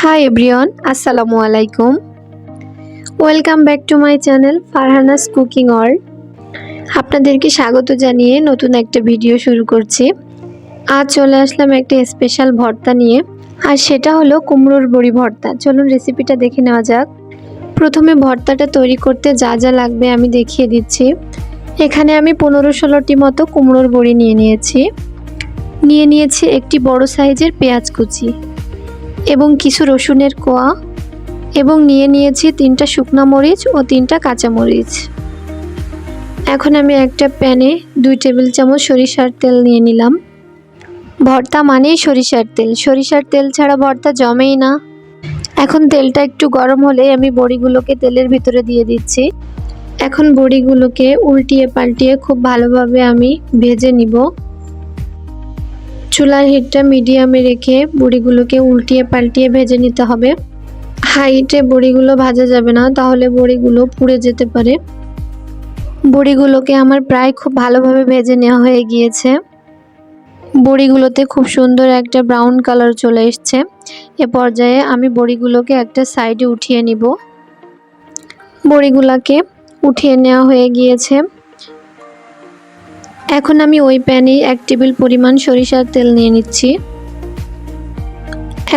Hi everyone, আসসালামু আলাইকুম। Welcome back to my channel Farhana's cooking world. আপনাদেরকে স্বাগত জানিয়ে নতুন একটা ভিডিও শুরু করছি। আজ চলে আসলাম একটা স্পেশাল ভর্তা নিয়ে, আর সেটা হলো কুমড়োর বড়ি ভর্তা। চলুন রেসিপিটা দেখে নেওয়া যাক। প্রথমে ভর্তাটা তৈরি করতে যা যা লাগবে আমি দেখিয়ে দিচ্ছি। এখানে আমি 15-16টি মতো কুমড়োর বড়ি নিয়ে নিয়েছি একটি বড় সাইজের পেঁয়াজ কুচি এবং কিছু রসুনের কোয়া, এবং নিয়ে নিয়েছি 3টা শুকনো মরিচ ও 3টা কাঁচা মরিচ। এখন আমি একটা প্যানে 2 টেবিল চামচ সরিষার তেল নিয়ে নিলাম। ভর্তা মানেই সরিষার তেল ছাড়া ভর্তা জমেই না। এখন তেলটা একটু গরম হলে আমি বড়িগুলোকে তেলের ভিতরে দিয়ে দিচ্ছি। এখন বড়িগুলোকে উল্টিয়ে পাল্টিয়ে খুব ভালোভাবে আমি ভেজে নিব। চুলার হিটটা মিডিয়ামে রেখে বড়িগুলোকে উল্টিয়ে পাল্টিয়ে ভেজে নিতে হবে। হাই হিটে বড়িগুলো ভাজা যাবে না, তাহলে বড়িগুলো পুড়ে যেতে পারে। বড়িগুলোকে আমার প্রায় খুব ভালোভাবে ভেজে নেওয়া হয়ে গিয়েছে। বড়িগুলোতে খুব সুন্দর একটা ব্রাউন কালার চলে এসেছে। এ পর্যায়ে আমি বড়িগুলোকে একটা সাইডে উঠিয়ে নিব। বড়িগুলোকে উঠিয়ে নেওয়া হয়ে গিয়েছে। এখন আমি ওই প্যানে 1 টেবিল পরিমাণ সরিষার তেল নিয়ে নিচ্ছি।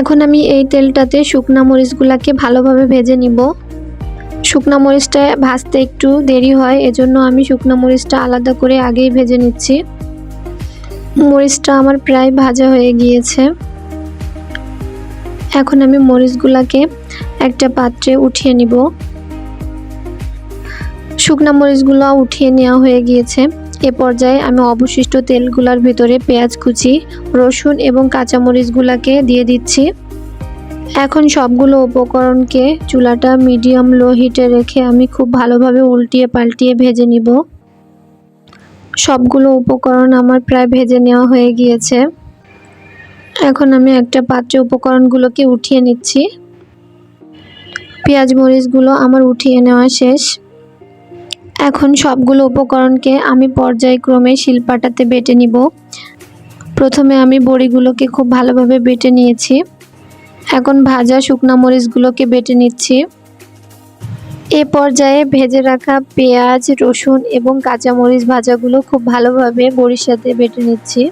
এখন আমি এই তেলটাতে শুকনা মরিচগুলোকে ভালোভাবে ভেজে নিব। শুকনা মরিচটা ভাজতে একটু দেরি হয়, এজন্য আমি শুকনা মরিচটা আলাদা করে আগেই ভেজে নিচ্ছি। মরিচটা আমার প্রায় ভাজা হয়ে গিয়েছে। এখন আমি মরিচগুলোকে একটা পাত্রে উঠিয়ে নিব। শুকনা মরিচগুলো উঠিয়ে নেওয়া হয়ে গিয়েছে। এ পর্যায়ে আমি অবশিষ্ট তেলগুলোর ভিতরে পেঁয়াজ কুচি, রসুন এবং কাঁচা মরিচগুলোকে দিয়ে দিচ্ছি। এখন সবগুলো উপকরণকে চুলাটা মিডিয়াম লো হিটে রেখে আমি খুব ভালোভাবে উল্টিয়ে পাল্টিয়ে ভেজে নিব। সবগুলো উপকরণ আমার প্রায় ভেজে নেওয়া হয়ে গিয়েছে। এখন আমি একটা পাত্রে উপকরণগুলোকে উঠিয়ে নিচ্ছি। পেঁয়াজ মরিচগুলো আমার উঠিয়ে নেওয়া শেষ। এখন সবগুলো উপকরণকে আমি পর্যায়ক্রমে শিলপাটাতে বেটে নিব। প্রথমে আমি বড়িগুলোকে খুব ভালোভাবে বেটে নিয়েছি। এখন ভাজা শুকনা মরিচগুলোকে বেটে নিচ্ছি। এ পর্যায়ে ভেজে রাখা পেঁয়াজ, রসুন এবং কাঁচা মরিচ ভাজাগুলো খুব ভালোভাবে বড়ির সাথে বেটে নিচ্ছি।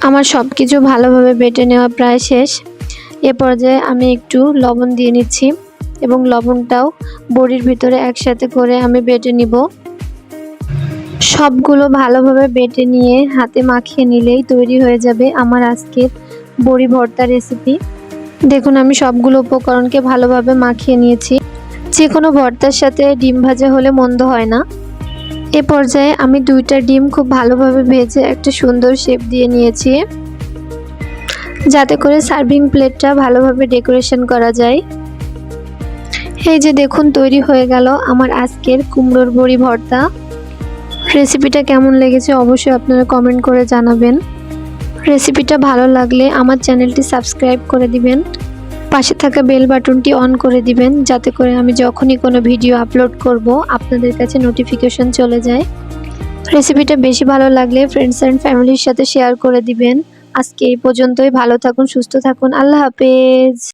আমার সব কিছু ভালোভাবে বেটে নেওয়া প্রায় শেষ। এ পর্যায়ে আমি একটু লবণ দিয়ে নিচ্ছি এবং লবণটাও বড়ির ভিতরে একসাথে করে আমি বেটে নিব। সবগুলো ভালোভাবে বেটে নিয়ে হাতে মাখিয়ে নিলেই তৈরি হয়ে যাবে আমার আজকের বড়ি ভর্তা রেসিপি। দেখুন আমি সবগুলো উপকরণকে ভালোভাবে মাখিয়ে নিয়েছি। যে কোনো ভর্তার সাথে ডিম ভাজা হলে মন্দ হয় না। এ পর্যায়ে আমি 2টা ডিম খুব ভালোভাবে ভেজে একটা সুন্দর শেপ দিয়ে নিয়েছি, যাতে করে সার্ভিং প্লেটটা ভালোভাবে ডেকোরেশন করা যায়। এই যে দেখুন তৈরি হয়ে গেল আমার আজকের কুমড়োর বড়ি ভর্তা। রেসিপিটা কেমন লেগেছে অবশ্যই আপনারা কমেন্ট করে জানাবেন। রেসিপিটা ভালো লাগলে আমার চ্যানেলটি সাবস্ক্রাইব করে দিবেন। পাশে থাকা বেল বাটনটি অন করে দিবেন, যাতে করে আমি যখনই কোনো ভিডিও আপলোড করব আপনাদের কাছে নোটিফিকেশন চলে যায়। রেসিপিটা বেশি ভালো লাগলে ফ্রেন্ডস অ্যান্ড ফ্যামিলির সাথে শেয়ার করে দিবেন। আজকে এই পর্যন্তই। ভালো থাকুন, সুস্থ থাকুন। আল্লাহ হাফেজ।